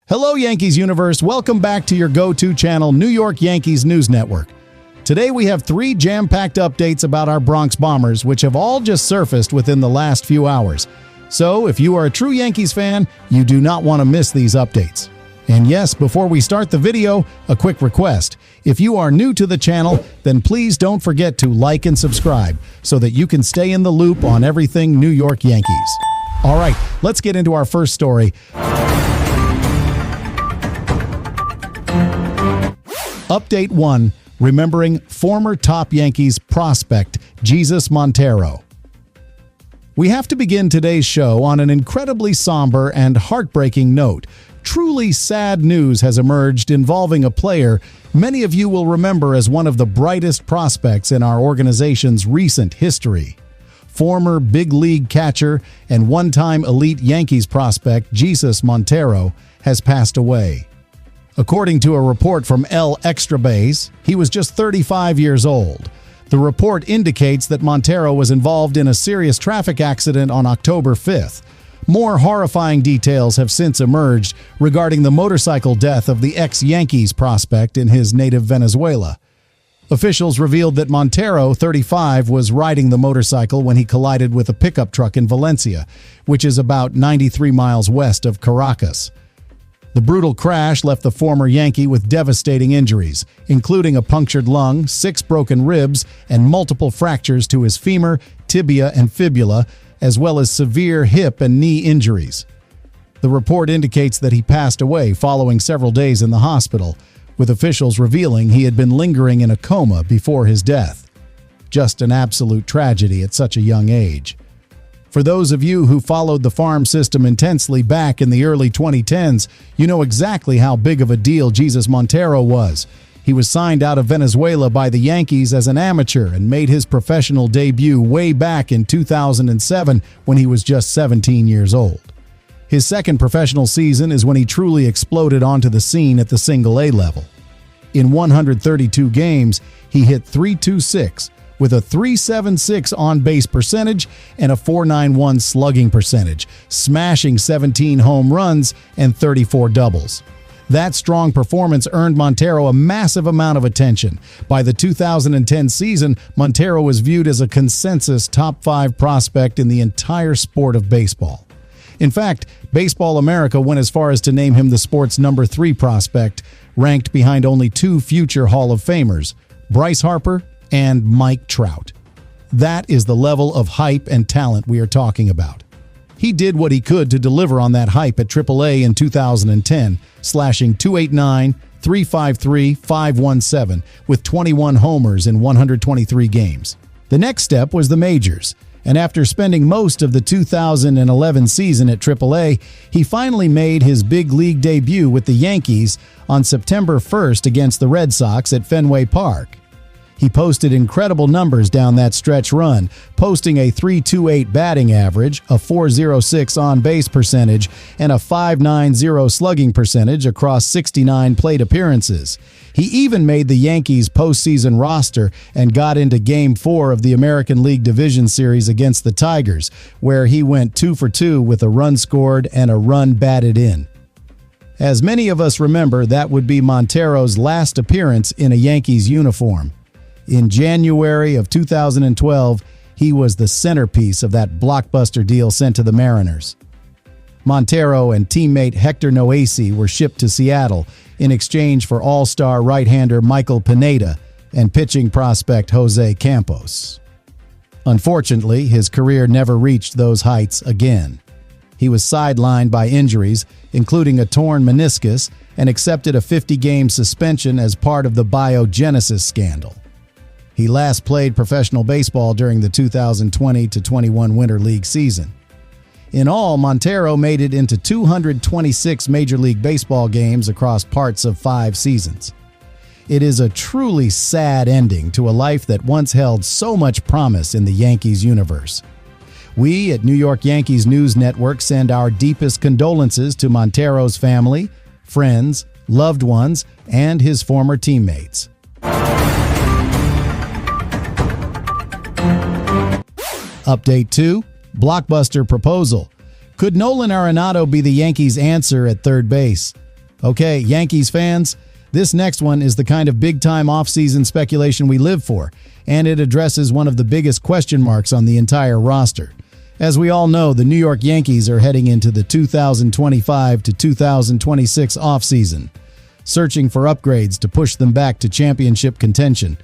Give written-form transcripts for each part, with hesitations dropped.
Hello, Yankees universe. Welcome back to your go-to channel, New York Yankees News Network. Today we have 3 jam-packed updates about our Bronx Bombers, which have all just surfaced within the last few hours. So, if you are a true Yankees fan, you do not want to miss these updates. And yes, before we start the video, a quick request. If you are new to the channel, then please don't forget to like and subscribe so that you can stay in the loop on everything New York Yankees. All right, let's get into our first story. Update 1, remembering former top Yankees prospect Jesus Montero. We have to begin today's show on an incredibly somber and heartbreaking note. Truly sad news has emerged involving a player many of you will remember as one of the brightest prospects in our organization's recent history. Former big league catcher and one-time elite Yankees prospect Jesus Montero has passed away. According to a report from El Extra Base, he was just 35 years old. The report indicates that Montero was involved in a serious traffic accident on October 5th. More horrifying details have since emerged regarding the motorcycle death of the ex-Yankees prospect in his native Venezuela. Officials revealed that Montero, 35, was riding the motorcycle when he collided with a pickup truck in Valencia, which is about 93 miles west of Caracas. The brutal crash left the former Yankee with devastating injuries, including a punctured lung, 6 broken ribs, and multiple fractures to his femur, tibia, and fibula, as well as severe hip and knee injuries. The report indicates that he passed away following several days in the hospital, with officials revealing he had been lingering in a coma before his death. Just an absolute tragedy at such a young age. For those of you who followed the farm system intensely back in the early 2010s, you know exactly how big of a deal Jesus Montero was. He was signed out of Venezuela by the Yankees as an amateur and made his professional debut way back in 2007 when he was just 17 years old. His second professional season is when he truly exploded onto the scene at the single-A level. In 132 games, he hit .326, with a .376 on-base percentage and a .491 slugging percentage, smashing 17 home runs and 34 doubles. That strong performance earned Montero a massive amount of attention. By the 2010 season, Montero was viewed as a consensus top 5 prospect in the entire sport of baseball. In fact, Baseball America went as far as to name him the sport's number 3 prospect, ranked behind only 2 future Hall of Famers, Bryce Harper and Mike Trout. That is the level of hype and talent we are talking about. He did what he could to deliver on that hype at AAA in 2010, slashing .289, .353, .517 with 21 homers in 123 games. The next step was the majors, and after spending most of the 2011 season at AAA, he finally made his big league debut with the Yankees on September 1st against the Red Sox at Fenway Park. He posted incredible numbers down that stretch run, posting a .328 batting average, a .406 on-base percentage, and a .590 slugging percentage across 69 plate appearances. He even made the Yankees' postseason roster and got into Game 4 of the American League Division Series against the Tigers, where he went 2 for 2 with a run scored and a run batted in. As many of us remember, that would be Montero's last appearance in a Yankees uniform. In January of 2012, he was the centerpiece of that blockbuster deal sent to the Mariners. Montero and teammate Hector Noesi were shipped to Seattle in exchange for all-star right-hander Michael Pineda and pitching prospect Jose Campos. Unfortunately, his career never reached those heights again. He was sidelined by injuries, including a torn meniscus, and accepted a 50-game suspension as part of the biogenesis scandal. He last played professional baseball during the 2020-21 Winter League season. In all, Montero made it into 226 Major League Baseball games across parts of 5 seasons. It is a truly sad ending to a life that once held so much promise in the Yankees universe. We at New York Yankees News Network send our deepest condolences to Montero's family, friends, loved ones, and his former teammates. Update 2, Blockbuster proposal. Could Nolan Arenado be the Yankees' answer at third base? Okay, Yankees fans, this next one is the kind of big-time offseason speculation we live for, and it addresses one of the biggest question marks on the entire roster. As we all know, the New York Yankees are heading into the 2025 to 2026 offseason, searching for upgrades to push them back to championship contention.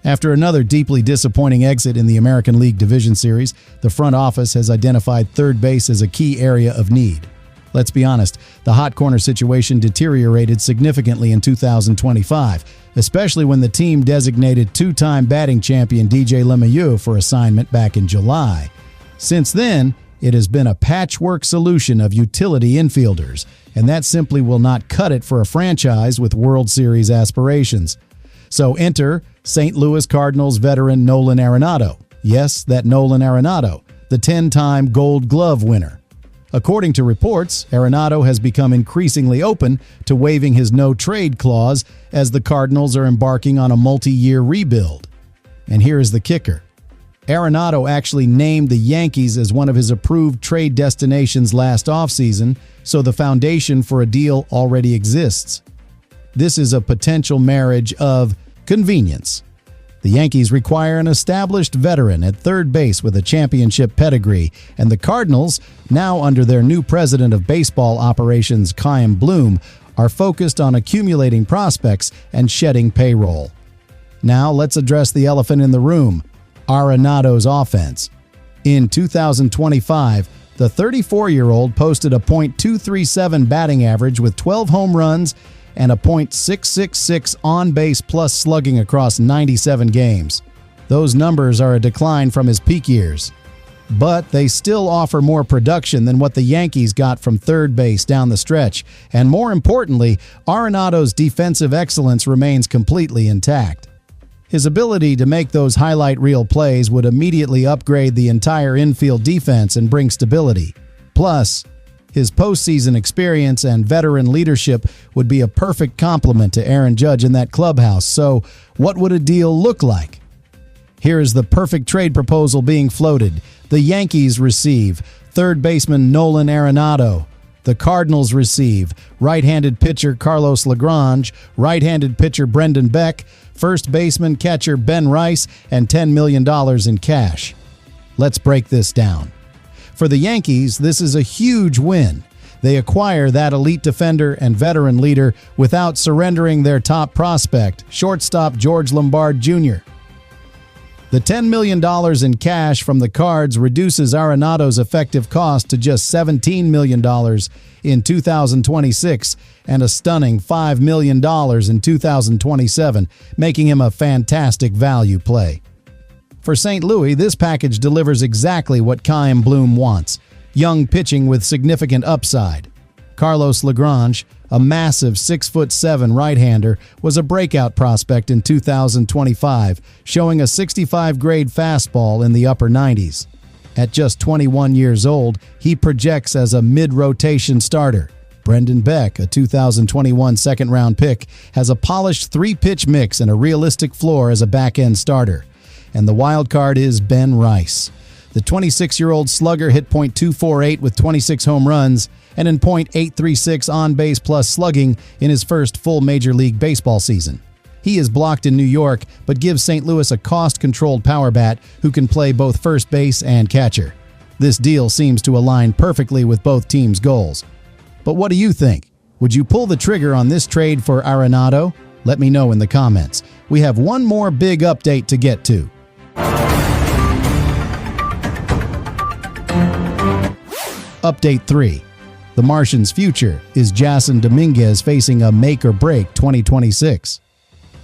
After another deeply disappointing exit in the American League Division Series, the front office has identified third base as a key area of need. Let's be honest, the hot corner situation deteriorated significantly in 2025, especially when the team designated two-time batting champion DJ LeMahieu for assignment back in July. Since then, it has been a patchwork solution of utility infielders, and that simply will not cut it for a franchise with World Series aspirations. So enter St. Louis Cardinals veteran Nolan Arenado. Yes, that Nolan Arenado, the 10-time Gold Glove winner. According to reports, Arenado has become increasingly open to waiving his no-trade clause as the Cardinals are embarking on a multi-year rebuild. And here is the kicker. Arenado actually named the Yankees as one of his approved trade destinations last offseason, so the foundation for a deal already exists. This is a potential marriage of convenience. The Yankees require an established veteran at third base with a championship pedigree, and the Cardinals, now under their new president of baseball operations, Chaim Bloom, are focused on accumulating prospects and shedding payroll. Now let's address the elephant in the room, Arenado's offense. In 2025, the 34-year-old posted a .237 batting average with 12 home runs and a .666 on-base plus slugging across 97 games. Those numbers are a decline from his peak years, but they still offer more production than what the Yankees got from third base down the stretch, and more importantly, Arenado's defensive excellence remains completely intact. His ability to make those highlight reel plays would immediately upgrade the entire infield defense and bring stability. Plus, his postseason experience and veteran leadership would be a perfect complement to Aaron Judge in that clubhouse. So, what would a deal look like? Here is the perfect trade proposal being floated. The Yankees receive third baseman Nolan Arenado. The Cardinals receive right-handed pitcher Carlos Lagrange, right-handed pitcher Brendan Beck, first baseman catcher Ben Rice, and $10 million in cash. Let's break this down. For the Yankees, this is a huge win. They acquire that elite defender and veteran leader without surrendering their top prospect, shortstop George Lombard Jr. The $10 million in cash from the Cards reduces Arenado's effective cost to just $17 million in 2026 and a stunning $5 million in 2027, making him a fantastic value play. For St. Louis, this package delivers exactly what Chaim Bloom wants: young pitching with significant upside. Carlos Lagrange, a massive 6'7" right-hander, was a breakout prospect in 2025, showing a 65-grade fastball in the upper 90s. At just 21 years old, he projects as a mid-rotation starter. Brendan Beck, a 2021 second-round pick, has a polished three-pitch mix and a realistic floor as a back-end starter. And the wild card is Ben Rice. The 26-year-old slugger hit .248 with 26 home runs and in .836 on-base plus slugging in his first full Major League Baseball season. He is blocked in New York, but gives St. Louis a cost-controlled power bat who can play both first base and catcher. This deal seems to align perfectly with both teams' goals. But what do you think? Would you pull the trigger on this trade for Arenado? Let me know in the comments. We have one more big update to get to. Update 3. The Martian's future is Jasson Dominguez facing a make-or-break 2026.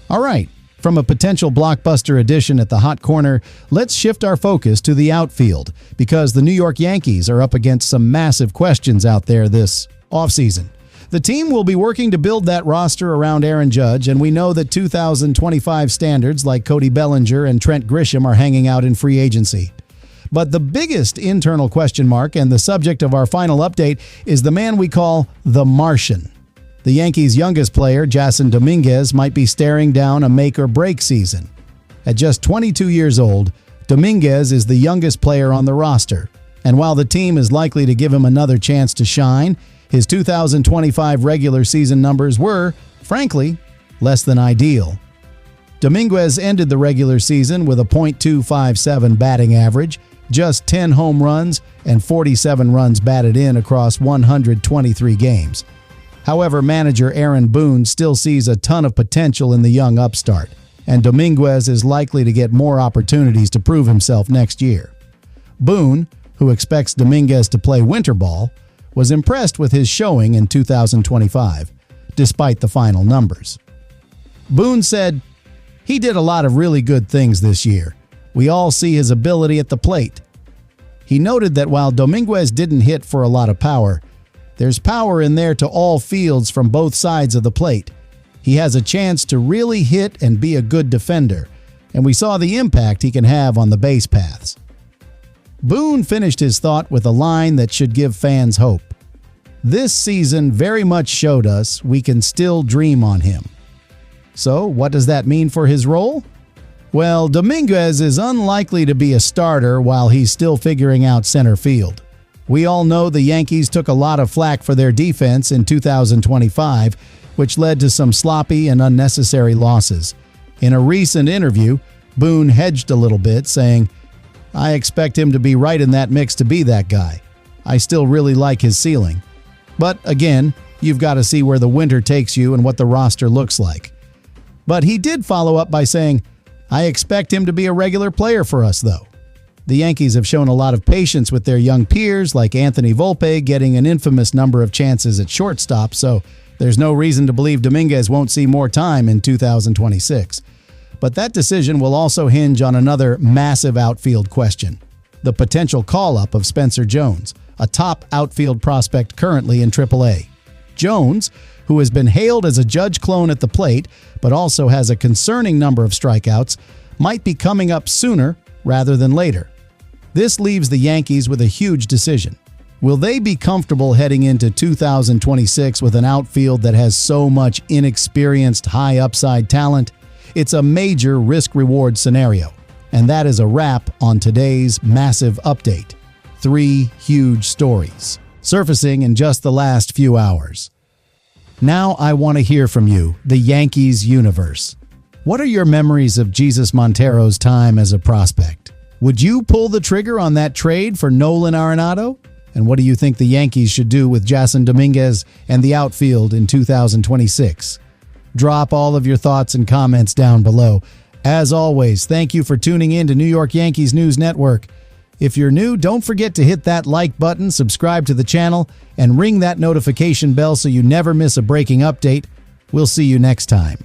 All right, from a potential blockbuster addition at the hot corner, let's shift our focus to the outfield, because the New York Yankees are up against some massive questions out there this offseason. The team will be working to build that roster around Aaron Judge, and we know that 2025 standards like Cody Bellinger and Trent Grisham are hanging out in free agency. But the biggest internal question mark and the subject of our final update is the man we call the Martian. The Yankees' youngest player, Jasson Dominguez, might be staring down a make-or-break season. At just 22 years old, Dominguez is the youngest player on the roster, and while the team is likely to give him another chance to shine, His 2025 regular season numbers were, frankly, less than ideal. Dominguez ended the regular season with a .257 batting average, just 10 home runs, and 47 runs batted in across 123 games. However, manager Aaron Boone still sees a ton of potential in the young upstart, and Dominguez is likely to get more opportunities to prove himself next year. Boone, who expects Dominguez to play winter ball, was impressed with his showing in 2025, despite the final numbers. Boone said, "He did a lot of really good things this year. We all see his ability at the plate." He noted that while Dominguez didn't hit for a lot of power, there's power in there to all fields from both sides of the plate. He has a chance to really hit and be a good defender, and we saw the impact he can have on the base paths. Boone finished his thought with a line that should give fans hope. "This season very much showed us we can still dream on him." So, what does that mean for his role? Well, Dominguez is unlikely to be a starter while he's still figuring out center field. We all know the Yankees took a lot of flack for their defense in 2025, which led to some sloppy and unnecessary losses. In a recent interview, Boone hedged a little bit, saying, "I expect him to be right in that mix to be that guy. I still really like his ceiling. But again, you've got to see where the winter takes you and what the roster looks like." But he did follow up by saying, "I expect him to be a regular player for us, though." The Yankees have shown a lot of patience with their young peers, like Anthony Volpe getting an infamous number of chances at shortstop, so there's no reason to believe Dominguez won't see more time in 2026. But that decision will also hinge on another massive outfield question: the potential call-up of Spencer Jones, a top outfield prospect currently in AAA. Jones, who has been hailed as a Judge clone at the plate, but also has a concerning number of strikeouts, might be coming up sooner rather than later. This leaves the Yankees with a huge decision. Will they be comfortable heading into 2026 with an outfield that has so much inexperienced, high-upside talent? It's a major risk-reward scenario. And that is a wrap on today's massive update. 3 huge stories surfacing in just the last few hours. Now I want to hear from you, the Yankees universe. What are your memories of Jesus Montero's time as a prospect? Would you pull the trigger on that trade for Nolan Arenado? And what do you think the Yankees should do with Jasson Dominguez and the outfield in 2026? Drop all of your thoughts and comments down below. As always, thank you for tuning in to New York Yankees News Network. If you're new, don't forget to hit that like button, subscribe to the channel, and ring that notification bell so you never miss a breaking update. We'll see you next time.